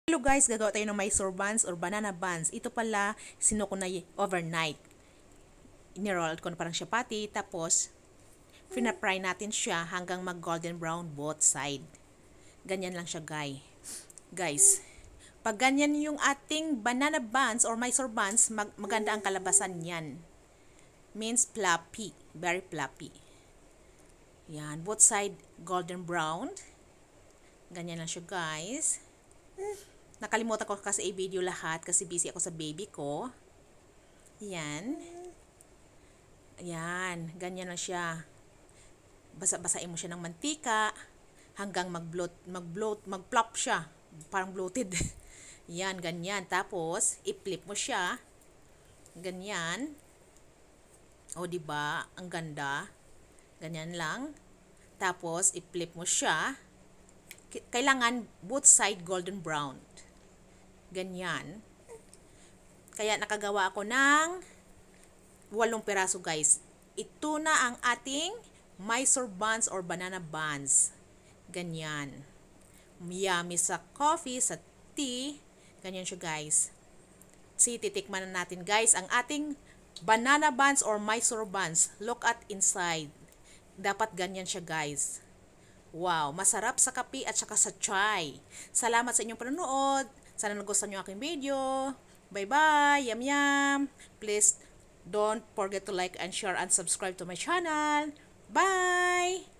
Hello guys, gagawa tayo ng Mysore buns or banana buns. Ito pala, sinuko na overnight. Niroll ko na parang chapati, tapos fina-fry natin siya hanggang mag golden brown both side. Ganyan lang siya guys. Pag ganyan yung ating banana buns or Mysore buns, maganda ang kalabasan niyan. Means fluffy, very fluffy. Yan, both side golden brown. Ganyan lang siya guys. Nakalimutan ko kasi i-video lahat kasi busy ako sa baby ko. Yan. Yan. Ganyan lang siya. Basa-basain mo siya ng mantika hanggang mag-plop siya. Parang bloated. Yan, ganyan. Tapos, i-flip mo siya. Ganyan. O, diba? Ang ganda. Ganyan lang. Tapos, i-flip mo siya. Kailangan both side golden brown. Ganyan. Kaya nakagawa ako ng 8 piraso guys. Ito na ang ating Mysore buns or banana buns. Ganyan. Yummy sa coffee, sa tea. Ganyan siya guys. Titikman na natin guys ang ating banana buns or Mysore buns. Look at inside. Dapat ganyan siya guys. Wow, masarap sa kape at saka sa chai. Salamat sa inyong panonood. Sana nagustuhan nyo aking video. Bye-bye. Yum yum. Please don't forget to like and share and subscribe to my channel. Bye!